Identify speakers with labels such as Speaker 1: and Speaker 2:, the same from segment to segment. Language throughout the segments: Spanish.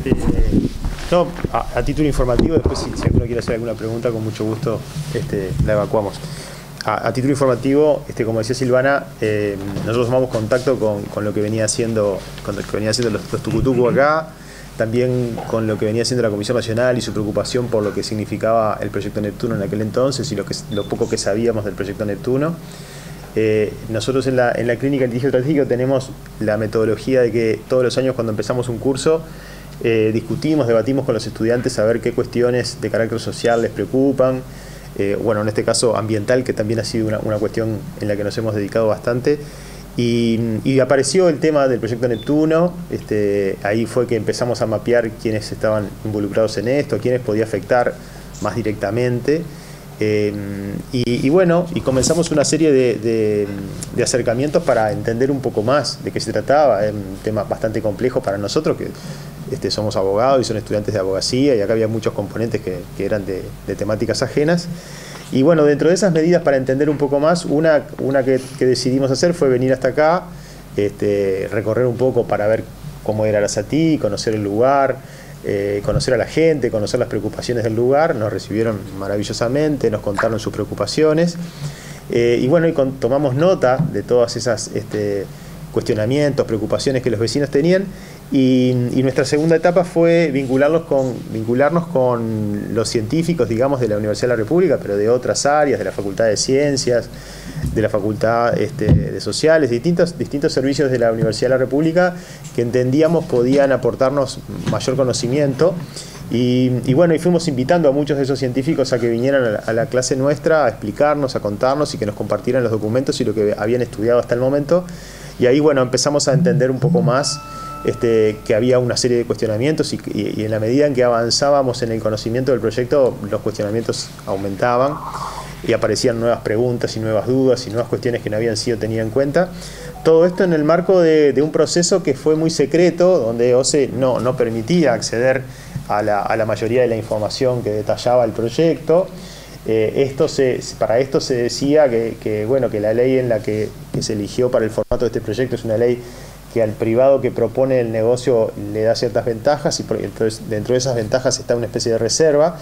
Speaker 1: Eh, no, a título informativo, después si alguno quiere hacer alguna pregunta, con mucho gusto la evacuamos. A título informativo, como decía Silvana, nosotros tomamos contacto con lo que venía haciendo, los tucutucu acá, también con lo que venía haciendo la Comisión Nacional y su preocupación por lo que significaba el proyecto Neptuno en aquel entonces y lo poco que sabíamos del proyecto Neptuno. Nosotros en la Clínica de Litigio Estratégico tenemos la metodología de que todos los años cuando empezamos un curso discutimos, debatimos con los estudiantes a ver qué cuestiones de carácter social les preocupan, bueno, en este caso ambiental, que también ha sido una cuestión en la que nos hemos dedicado bastante, y apareció el tema del proyecto Neptuno. Ahí fue que empezamos a mapear quiénes estaban involucrados en esto, quiénes podía afectar más directamente. Bueno, y comenzamos una serie de acercamientos para entender un poco más de qué se trataba. Es un tema bastante complejo para nosotros, que somos abogados y son estudiantes de abogacía, y acá había muchos componentes que eran de temáticas ajenas. Y bueno, dentro de esas medidas para entender un poco más, una que decidimos hacer fue venir hasta acá, recorrer un poco para ver cómo era Arasatí, conocer el lugar, conocer a la gente, conocer las preocupaciones del lugar. Nos recibieron maravillosamente, nos contaron sus preocupaciones, y bueno, tomamos nota de todas esas cuestionamientos, preocupaciones que los vecinos tenían, y nuestra segunda etapa fue vincularnos con los científicos, digamos, de la Universidad de la República, pero de otras áreas, de la Facultad de Ciencias, de la Facultad de Sociales, distintos servicios de la Universidad de la República que entendíamos podían aportarnos mayor conocimiento. Y bueno, y fuimos invitando a muchos de esos científicos a que vinieran a la clase nuestra a explicarnos, a contarnos y que nos compartieran los documentos y lo que habían estudiado hasta el momento. Y ahí, bueno, empezamos a entender un poco más que había una serie de cuestionamientos, y en la medida en que avanzábamos en el conocimiento del proyecto, los cuestionamientos aumentaban y aparecían nuevas preguntas y nuevas dudas y nuevas cuestiones que no habían sido tenidas en cuenta. Todo esto en el marco de un proceso que fue muy secreto, donde OCE no permitía acceder a la mayoría de la información que detallaba el proyecto. Para esto se decía que la ley en la que se eligió para el formato de este proyecto es una ley que al privado que propone el negocio le da ciertas ventajas, y entonces dentro de esas ventajas está una especie de reserva.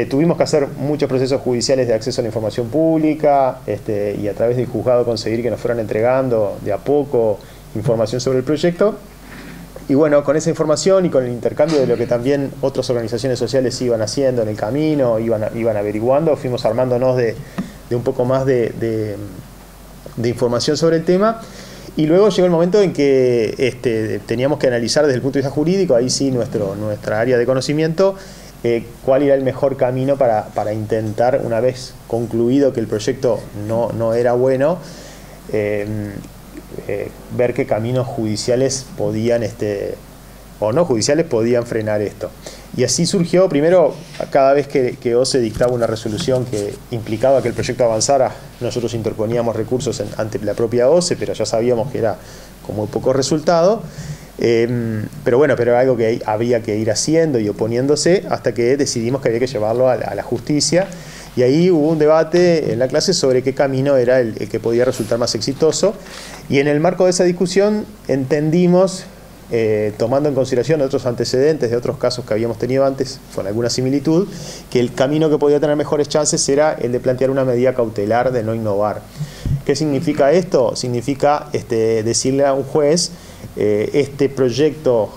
Speaker 1: Tuvimos que hacer muchos procesos judiciales de acceso a la información pública, y a través del juzgado conseguir que nos fueran entregando de a poco información sobre el proyecto. Y bueno, con esa información y con el intercambio de lo que también otras organizaciones sociales iban haciendo en el camino, iban averiguando, fuimos armándonos de un poco más de información sobre el tema. Y luego llegó el momento en que teníamos que analizar desde el punto de vista jurídico, ahí sí nuestra área de conocimiento, cuál era el mejor camino para intentar, una vez concluido que el proyecto no era bueno, ver qué caminos judiciales podían o no judiciales podían frenar esto. Y así surgió, primero, cada vez que OCE dictaba una resolución que implicaba que el proyecto avanzara, nosotros interponíamos recursos ante la propia OCE, pero ya sabíamos que era con muy poco resultado. Pero era algo que había que ir haciendo y oponiéndose hasta que decidimos que había que llevarlo a la justicia. Y ahí hubo un debate en la clase sobre qué camino era el que podía resultar más exitoso. Y en el marco de esa discusión entendimos, tomando en consideración otros antecedentes de otros casos que habíamos tenido antes, con alguna similitud, que el camino que podía tener mejores chances era el de plantear una medida cautelar de no innovar. ¿Qué significa esto? Significa decirle a un juez, este proyecto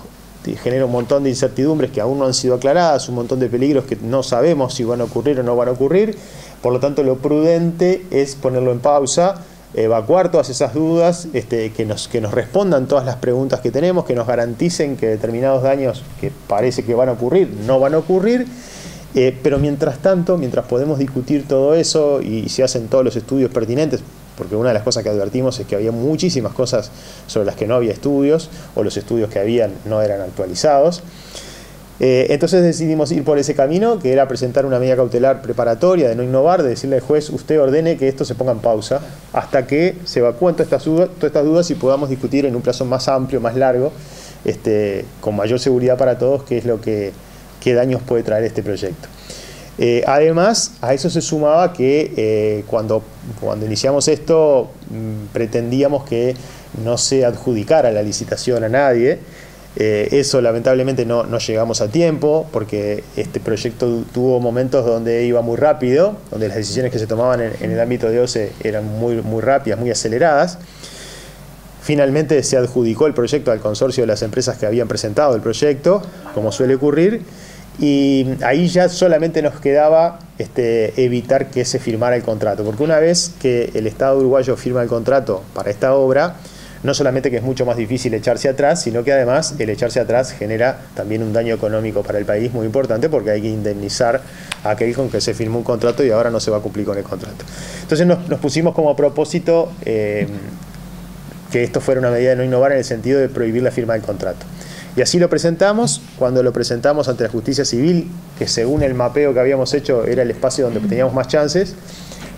Speaker 1: genera un montón de incertidumbres que aún no han sido aclaradas, un montón de peligros que no sabemos si van a ocurrir o no van a ocurrir, por lo tanto lo prudente es ponerlo en pausa, evacuar todas esas dudas, que nos respondan todas las preguntas que tenemos, que nos garanticen que determinados daños que parece que van a ocurrir, no van a ocurrir, pero mientras tanto, mientras podemos discutir todo eso y se hacen todos los estudios pertinentes, porque una de las cosas que advertimos es que había muchísimas cosas sobre las que no había estudios, o los estudios que habían no eran actualizados. Entonces decidimos ir por ese camino, que era presentar una medida cautelar preparatoria de no innovar, de decirle al juez, usted ordene que esto se ponga en pausa hasta que se evacúen todas estas dudas y podamos discutir en un plazo más amplio, más largo, con mayor seguridad para todos, qué daños puede traer este proyecto. Además, a eso se sumaba que cuando iniciamos esto, pretendíamos que no se adjudicara la licitación a nadie, Eso lamentablemente no llegamos a tiempo, porque este proyecto tuvo momentos donde iba muy rápido, donde las decisiones que se tomaban en el ámbito de OCE eran muy rápidas, muy aceleradas. Finalmente se adjudicó el proyecto al consorcio de las empresas que habían presentado el proyecto, como suele ocurrir, y ahí ya solamente nos quedaba evitar que se firmara el contrato, porque una vez que el Estado uruguayo firma el contrato para esta obra, no solamente que es mucho más difícil echarse atrás, sino que además el echarse atrás genera también un daño económico para el país muy importante, porque hay que indemnizar a aquel con que se firmó un contrato y ahora no se va a cumplir con el contrato. Entonces nos pusimos como propósito que esto fuera una medida de no innovar en el sentido de prohibir la firma del contrato. Y así lo presentamos. Cuando lo presentamos ante la justicia civil, que según el mapeo que habíamos hecho era el espacio donde teníamos más chances,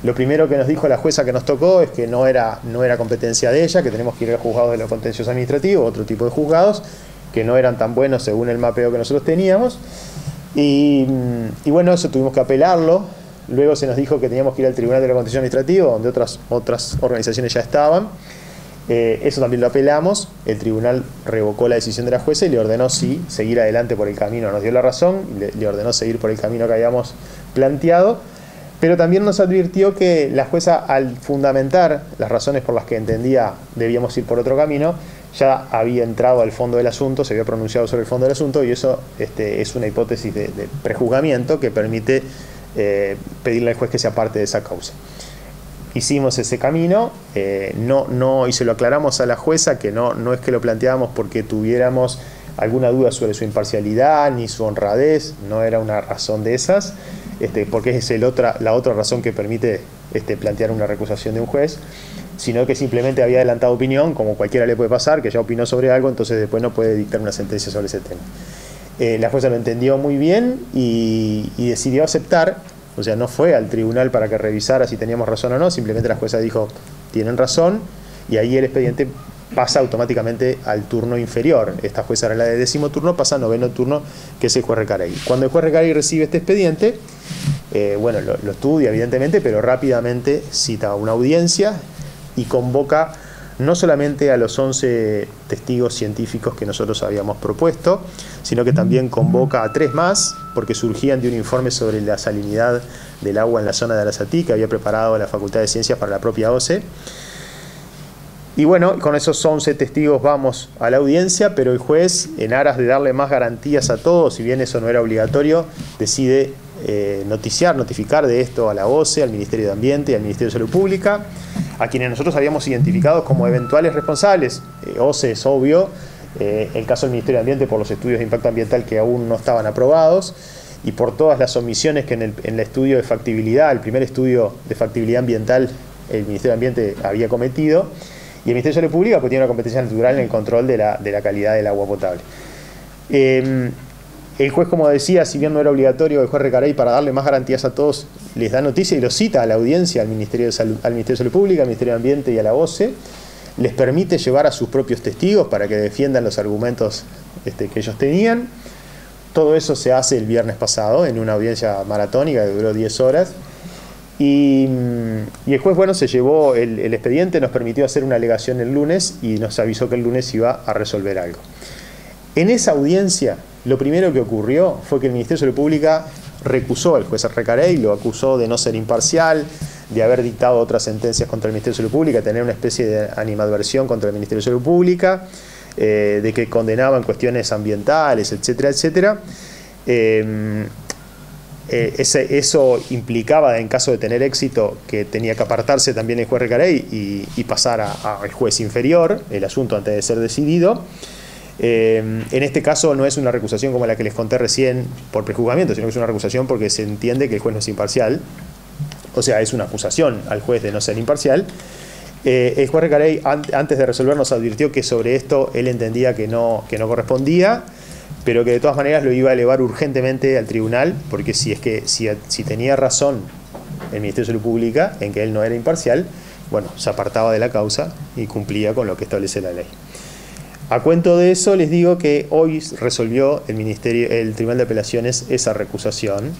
Speaker 1: lo primero que nos dijo la jueza que nos tocó es que no era competencia de ella, que tenemos que ir a juzgados de los contenciosos administrativos, otro tipo de juzgados, que no eran tan buenos según el mapeo que nosotros teníamos. Y bueno, eso tuvimos que apelarlo. Luego se nos dijo que teníamos que ir al Tribunal de la Contencioso Administrativo, donde otras organizaciones ya estaban. Eso también lo apelamos. El tribunal revocó la decisión de la jueza y le ordenó sí seguir adelante por el camino. Nos dio la razón, le ordenó seguir por el camino que habíamos planteado, pero también nos advirtió que la jueza, al fundamentar las razones por las que entendía debíamos ir por otro camino, ya había entrado al fondo del asunto, se había pronunciado sobre el fondo del asunto, y eso es una hipótesis de prejuzgamiento que permite pedirle al juez que sea parte de esa causa. Hicimos ese camino, y se lo aclaramos a la jueza, que no es que lo planteábamos porque tuviéramos alguna duda sobre su imparcialidad ni su honradez, no era una razón de esas, porque es la otra razón que permite plantear una recusación de un juez, sino que simplemente había adelantado opinión, como cualquiera le puede pasar, que ya opinó sobre algo, entonces después no puede dictar una sentencia sobre ese tema. La jueza lo entendió muy bien y decidió aceptar. O sea, no fue al tribunal para que revisara si teníamos razón o no, simplemente la jueza dijo, tienen razón, y ahí el expediente pasa automáticamente al turno inferior. Esta jueza era la de 10º turno, pasa a 9º turno, que es el juez Recarey. Cuando el juez Recarey recibe este expediente, bueno, lo estudia evidentemente, pero rápidamente cita una audiencia y convoca no solamente a los 11 testigos científicos que nosotros habíamos propuesto, sino que también convoca a 3 más, porque surgían de un informe sobre la salinidad del agua en la zona de Arasatí, que había preparado la Facultad de Ciencias para la propia OCE. Y bueno, con esos 11 testigos vamos a la audiencia, pero el juez, en aras de darle más garantías a todos, si bien eso no era obligatorio, decide notificar de esto a la OCE, al Ministerio de Ambiente y al Ministerio de Salud Pública, a quienes nosotros habíamos identificado como eventuales responsables. OCE es obvio, el caso del Ministerio de Ambiente por los estudios de impacto ambiental que aún no estaban aprobados, y por todas las omisiones que en el estudio de factibilidad, el primer estudio de factibilidad ambiental, el Ministerio de Ambiente había cometido, y el Ministerio de Salud Pública pues tiene una competencia natural en el control de la calidad del agua potable. El juez, como decía, si bien no era obligatorio, el juez Recarey, para darle más garantías a todos, les da noticia y los cita a la audiencia al Ministerio de Salud Pública, al Ministerio de Ambiente y a la OCE, les permite llevar a sus propios testigos para que defiendan los argumentos que ellos tenían. Todo eso se hace el viernes pasado en una audiencia maratónica que duró 10 horas. Y el juez, bueno, se llevó el expediente, nos permitió hacer una alegación el lunes y nos avisó que el lunes iba a resolver algo. En esa audiencia, lo primero que ocurrió fue que el Ministerio de Salud Pública recusó al juez Recarey, lo acusó de no ser imparcial, de haber dictado otras sentencias contra el Ministerio de Salud Pública, tener una especie de animadversión contra el Ministerio de Salud Pública, de que condenaban cuestiones ambientales, etcétera, etcétera. Eso implicaba, en caso de tener éxito, que tenía que apartarse también el juez Recarey y pasar al juez inferior, el asunto antes de ser decidido. En este caso no es una recusación como la que les conté recién por prejuzgamiento, sino que es una recusación porque se entiende que el juez no es imparcial. O sea, es una acusación al juez de no ser imparcial. El juez Recarey, antes de resolver, nos advirtió que sobre esto él entendía que no correspondía, pero que de todas maneras lo iba a elevar urgentemente al tribunal, porque si tenía razón el Ministerio de Salud Pública en que él no era imparcial, bueno, se apartaba de la causa y cumplía con lo que establece la ley. A cuento de eso, les digo que hoy resolvió el Tribunal de Apelaciones esa recusación.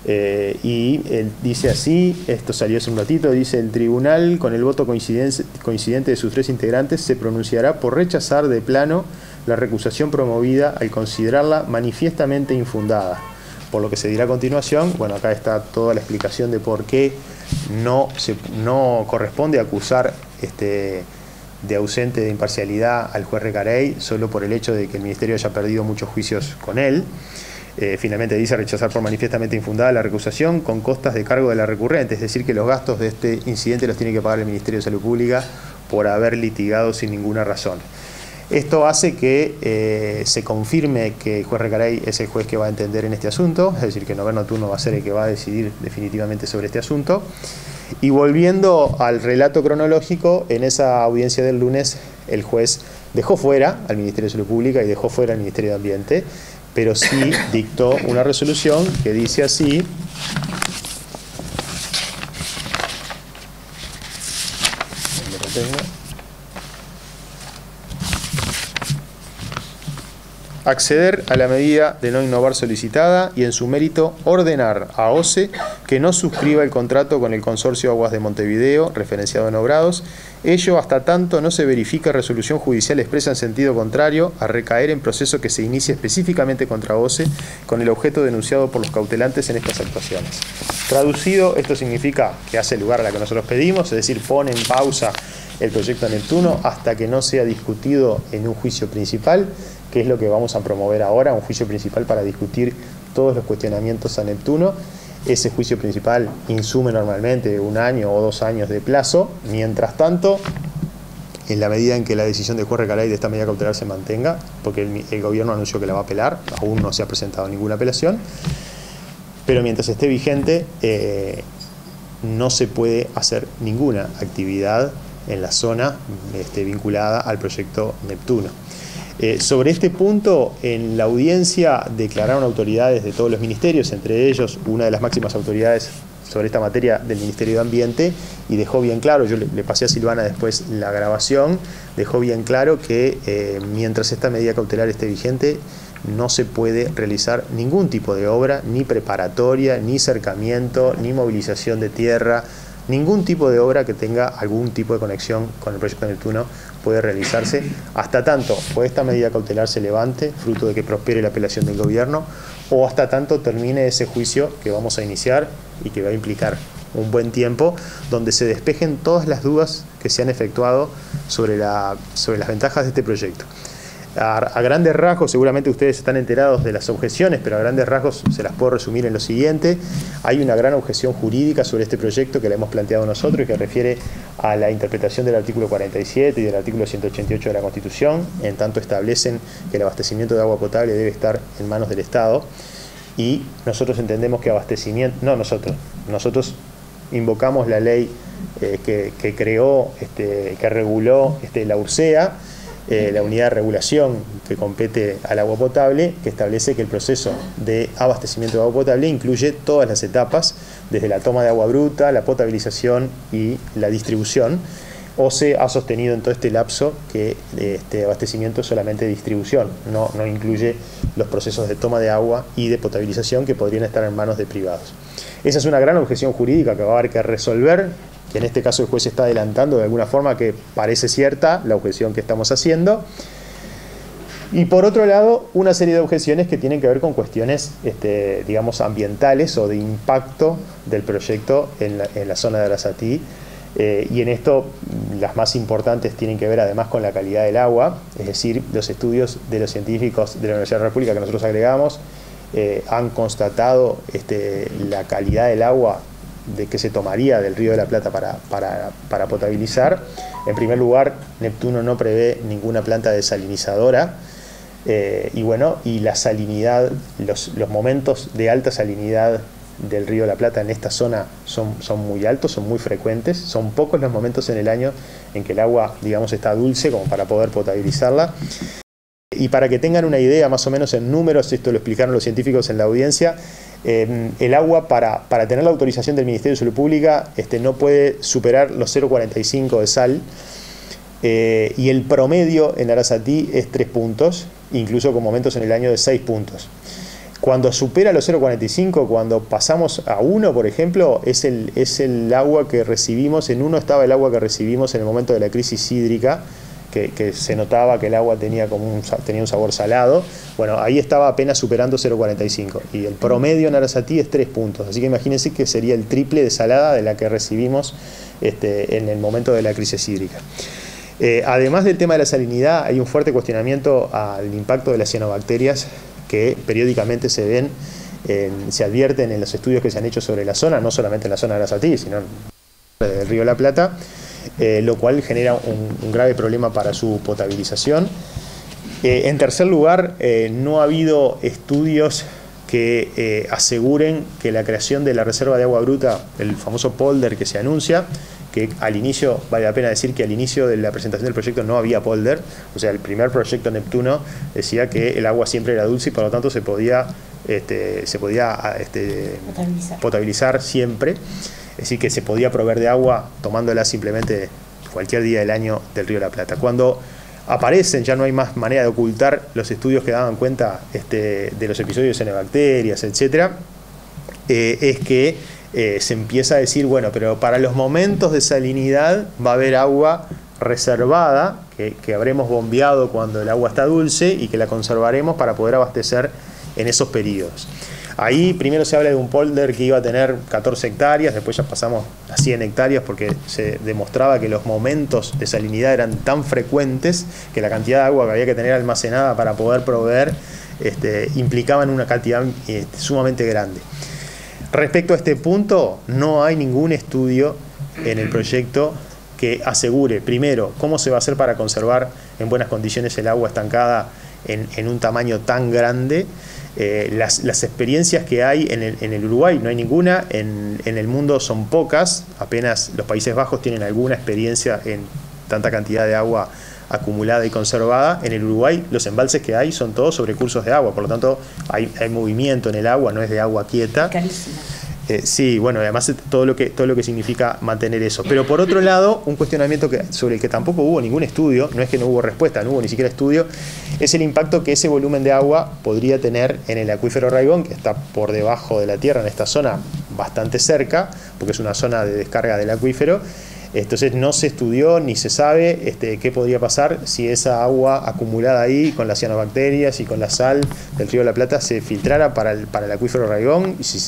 Speaker 1: Y él dice así, esto salió hace un ratito, dice: el tribunal, con el voto coincidente de sus 3 integrantes, se pronunciará por rechazar de plano la recusación promovida al considerarla manifiestamente infundada. Por lo que se dirá a continuación, bueno, acá está toda la explicación de por qué no corresponde acusar de ausente de imparcialidad al juez Recarey solo por el hecho de que el Ministerio haya perdido muchos juicios con él. Finalmente dice rechazar por manifiestamente infundada la recusación con costas de cargo de la recurrente, es decir, que los gastos de este incidente los tiene que pagar el Ministerio de Salud Pública por haber litigado sin ninguna razón. Esto hace que se confirme que el juez Recarey es el juez que va a entender en este asunto, es decir, que el noveno turno va a ser el que va a decidir definitivamente sobre este asunto. Y volviendo al relato cronológico, en esa audiencia del lunes el juez dejó fuera al Ministerio de Salud Pública y dejó fuera al Ministerio de Ambiente, pero sí dictó una resolución que dice así: acceder a la medida de no innovar solicitada y en su mérito ordenar a OCE que no suscriba el contrato con el Consorcio Aguas de Montevideo, referenciado en obrados, ello hasta tanto no se verifique resolución judicial expresa en sentido contrario a recaer en proceso que se inicie específicamente contra OCE con el objeto denunciado por los cautelantes en estas actuaciones. Traducido, esto significa que hace lugar a la que nosotros pedimos, es decir, pone en pausa el proyecto Neptuno hasta que no sea discutido en un juicio principal, que es lo que vamos a promover ahora, un juicio principal para discutir todos los cuestionamientos a Neptuno. Ese juicio principal insume normalmente 1 año o 2 años de plazo. Mientras tanto, en la medida en que la decisión del juez Recarey de esta medida cautelar se mantenga, porque el gobierno anunció que la va a apelar, aún no se ha presentado ninguna apelación, pero mientras esté vigente no se puede hacer ninguna actividad en la zona vinculada al proyecto Neptuno. Sobre este punto, en la audiencia declararon autoridades de todos los ministerios, entre ellos una de las máximas autoridades sobre esta materia del Ministerio de Ambiente, y dejó bien claro, yo le pasé a Silvana después la grabación, dejó bien claro que mientras esta medida cautelar esté vigente, no se puede realizar ningún tipo de obra, ni preparatoria, ni cercamiento, ni movilización de tierra. Ningún tipo de obra que tenga algún tipo de conexión con el proyecto Neptuno puede realizarse hasta tanto o esta medida cautelar se levante, fruto de que prospere la apelación del gobierno, o hasta tanto termine ese juicio que vamos a iniciar y que va a implicar un buen tiempo, donde se despejen todas las dudas que se han efectuado sobre las ventajas de este proyecto. A grandes rasgos, seguramente ustedes están enterados de las objeciones, pero a grandes rasgos se las puedo resumir en lo siguiente. Hay una gran objeción jurídica sobre este proyecto que la hemos planteado nosotros y que refiere a la interpretación del artículo 47 y del artículo 188 de la Constitución, en tanto establecen que el abastecimiento de agua potable debe estar en manos del Estado, y nosotros entendemos que abastecimiento, nosotros invocamos la ley que creó, que reguló la URSEA, la unidad de regulación que compete al agua potable, que establece que el proceso de abastecimiento de agua potable incluye todas las etapas, desde la toma de agua bruta, la potabilización y la distribución. OCE ha sostenido en todo este lapso que este abastecimiento es solamente distribución, no incluye los procesos de toma de agua y de potabilización que podrían estar en manos de privados. Esa es una gran objeción jurídica que va a haber que resolver, que en este caso el juez está adelantando de alguna forma, que parece cierta la objeción que estamos haciendo. Y por otro lado, una serie de objeciones que tienen que ver con cuestiones, digamos, ambientales o de impacto del proyecto en la zona de Arasatí. Y en esto las más importantes tienen que ver además con la calidad del agua, es decir, los estudios de los científicos de la Universidad de la República que nosotros agregamos han constatado la calidad del agua de que se tomaría del Río de la Plata para potabilizar. En primer lugar, Neptuno no prevé ninguna planta desalinizadora, y la salinidad, los momentos de alta salinidad del Río de la Plata en esta zona son muy altos, son muy frecuentes, son pocos los momentos en el año en que el agua, digamos, está dulce como para poder potabilizarla. Y para que tengan una idea más o menos en números, esto lo explicaron los científicos en la audiencia, el agua para tener la autorización del Ministerio de Salud Pública no puede superar los 0,45 de sal, y el promedio en Arasatí es 3 puntos, incluso con momentos en el año de 6 puntos. Cuando supera los 0,45, cuando pasamos a 1, por ejemplo, es el agua que recibimos, en 1 estaba el agua que recibimos en el momento de la crisis hídrica que se notaba que el agua tenía un sabor salado. Bueno, ahí estaba apenas superando 0,45 y el promedio en Arasatí es 3 puntos, así que imagínense que sería el triple de salada de la que recibimos en el momento de la crisis hídrica. Además del tema de la salinidad, hay un fuerte cuestionamiento al impacto de las cianobacterias que periódicamente se advierten en los estudios que se han hecho sobre la zona, no solamente en la zona de Arasatí, sino del río de la Plata, lo cual genera un grave problema para su potabilización. En tercer lugar, no ha habido estudios que aseguren que la creación de la reserva de agua bruta, el famoso polder que se anuncia, que al inicio, vale la pena decir que al inicio de la presentación del proyecto no había polder, o sea, el primer proyecto Neptuno decía que el agua siempre era dulce y por lo tanto se podía potabilizar siempre, es decir, que se podía proveer de agua tomándola simplemente cualquier día del año del río de la Plata. Cuando aparecen, ya no hay más manera de ocultar los estudios que daban cuenta de los episodios de cianobacterias, etc., es que se empieza a decir, bueno, pero para los momentos de salinidad va a haber agua reservada que habremos bombeado cuando el agua está dulce y que la conservaremos para poder abastecer en esos periodos. Ahí primero se habla de un polder que iba a tener 14 hectáreas, después ya pasamos a 100 hectáreas porque se demostraba que los momentos de salinidad eran tan frecuentes que la cantidad de agua que había que tener almacenada para poder proveer implicaban una cantidad sumamente grande. Respecto a este punto, no hay ningún estudio en el proyecto que asegure, primero, cómo se va a hacer para conservar en buenas condiciones el agua estancada en un tamaño tan grande. Las experiencias que hay en el Uruguay no hay ninguna, en el mundo son pocas, apenas los Países Bajos tienen alguna experiencia en tanta cantidad de agua acumulada y conservada. En el Uruguay los embalses que hay son todos sobre cursos de agua, por lo tanto hay movimiento en el agua, no es de agua quieta.
Speaker 2: Carísimo.
Speaker 1: Sí, bueno, además todo lo que significa mantener eso. Pero por otro lado, un cuestionamiento sobre el que tampoco hubo ningún estudio, no es que no hubo respuesta, no hubo ni siquiera estudio, es el impacto que ese volumen de agua podría tener en el acuífero Raigón, que está por debajo de la tierra, en esta zona bastante cerca, porque es una zona de descarga del acuífero. Entonces no se estudió ni se sabe qué podría pasar si esa agua acumulada ahí con las cianobacterias y con la sal del río de la Plata se filtrara para el acuífero Raigón, y si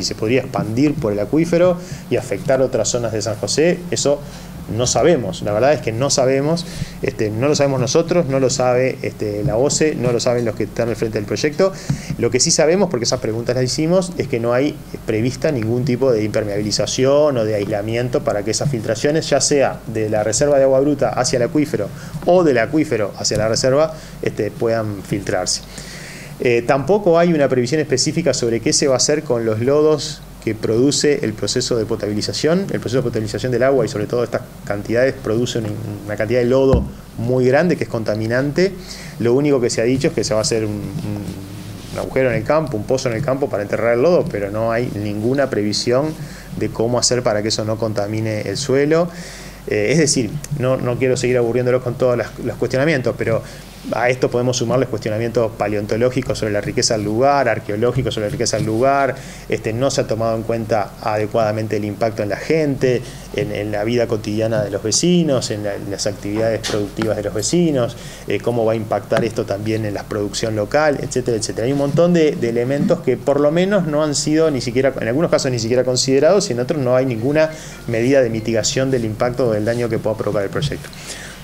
Speaker 1: se podría expandir por el acuífero y afectar otras zonas de San José. Eso no sabemos, la verdad es que no sabemos, no lo sabemos nosotros, no lo sabe la OCE, no lo saben los que están al frente del proyecto. Lo que sí sabemos, porque esas preguntas las hicimos, es que no hay prevista ningún tipo de impermeabilización o de aislamiento para que esas filtraciones, ya sea de la reserva de agua bruta hacia el acuífero o del acuífero hacia la reserva, puedan filtrarse. Tampoco hay una previsión específica sobre qué se va a hacer con los lodos que produce el proceso de potabilización. El proceso de potabilización del agua y sobre todo estas cantidades produce una cantidad de lodo muy grande que es contaminante. Lo único que se ha dicho es que se va a hacer un agujero en el campo, un pozo en el campo para enterrar el lodo, pero no hay ninguna previsión de cómo hacer para que eso no contamine el suelo. Es decir, no quiero seguir aburriéndolos con todos los cuestionamientos, pero a esto podemos sumarles cuestionamientos paleontológicos sobre la riqueza del lugar, arqueológicos sobre la riqueza del lugar. No se ha tomado en cuenta adecuadamente el impacto en la gente, en la vida cotidiana de los vecinos, en las actividades productivas de los vecinos, cómo va a impactar esto también en la producción local, etcétera, etcétera. Hay un montón de elementos que por lo menos no han sido ni siquiera, en algunos casos ni siquiera considerados, y en otros no hay ninguna medida de mitigación del impacto o del daño que pueda provocar el proyecto.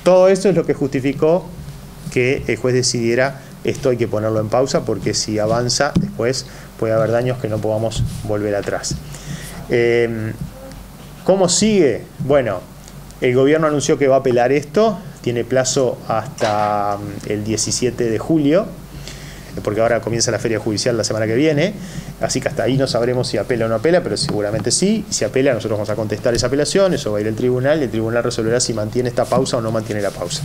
Speaker 1: Todo esto es lo que justificó que el juez decidiera esto hay que ponerlo en pausa, porque si avanza después puede haber daños que no podamos volver atrás. ¿Cómo sigue? Bueno, el gobierno anunció que va a apelar esto, tiene plazo hasta el 17 de julio, porque ahora comienza la feria judicial la semana que viene, así que hasta ahí no sabremos si apela o no apela, pero seguramente sí. Si apela, nosotros vamos a contestar esa apelación, eso va a ir al tribunal, y el tribunal resolverá si mantiene esta pausa o no mantiene la pausa.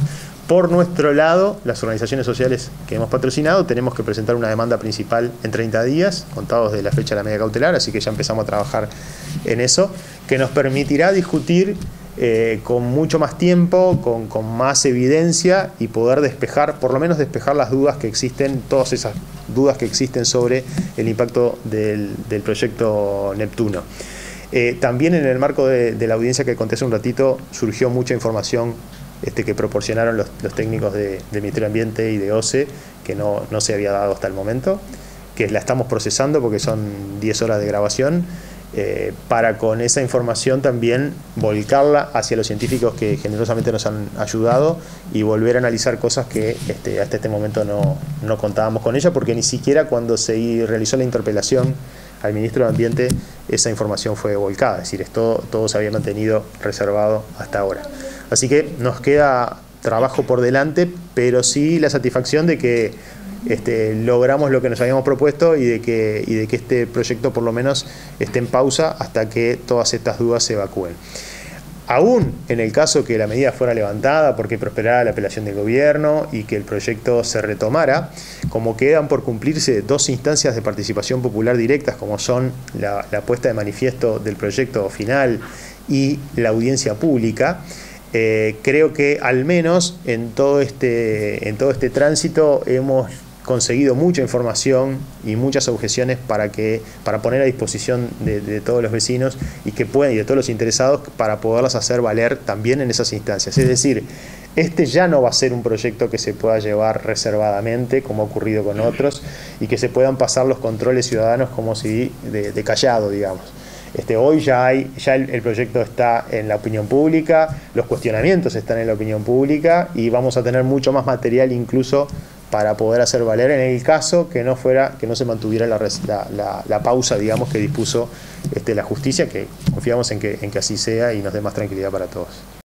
Speaker 1: Por nuestro lado, las organizaciones sociales que hemos patrocinado tenemos que presentar una demanda principal en 30 días, contados de la fecha de la medida cautelar, así que ya empezamos a trabajar en eso, que nos permitirá discutir con mucho más tiempo, con más evidencia, y poder despejar, por lo menos despejar las dudas que existen, todas esas dudas que existen sobre el impacto del proyecto Neptuno. También en el marco de la audiencia que conté hace un ratito surgió mucha información que proporcionaron los técnicos del Ministerio de Ambiente y de OCE, que no se había dado hasta el momento, que la estamos procesando porque son 10 horas de grabación, para con esa información también volcarla hacia los científicos que generosamente nos han ayudado y volver a analizar cosas que hasta este momento no contábamos con ella, porque ni siquiera cuando se realizó la interpelación al ministro de Ambiente esa información fue volcada, es decir, todo se había mantenido reservado hasta ahora. Así que nos queda trabajo por delante, pero sí la satisfacción de que logramos lo que nos habíamos propuesto y de que este proyecto por lo menos esté en pausa hasta que todas estas dudas se evacúen. Aún en el caso que la medida fuera levantada porque prosperara la apelación del gobierno y que el proyecto se retomara, como quedan por cumplirse 2 instancias de participación popular directas, como son la puesta de manifiesto del proyecto final y la audiencia pública, creo que al menos en todo este tránsito hemos conseguido mucha información y muchas objeciones para poner a disposición de todos los vecinos y de todos los interesados para poderlas hacer valer también en esas instancias. Es decir, ya no va a ser un proyecto que se pueda llevar reservadamente, como ha ocurrido con otros, y que se puedan pasar los controles ciudadanos como si de callado, digamos. Hoy ya el proyecto está en la opinión pública, los cuestionamientos están en la opinión pública y vamos a tener mucho más material incluso para poder hacer valer en el caso que no se mantuviera la pausa, digamos, que dispuso la justicia, que confiamos en que así sea y nos dé más tranquilidad para todos.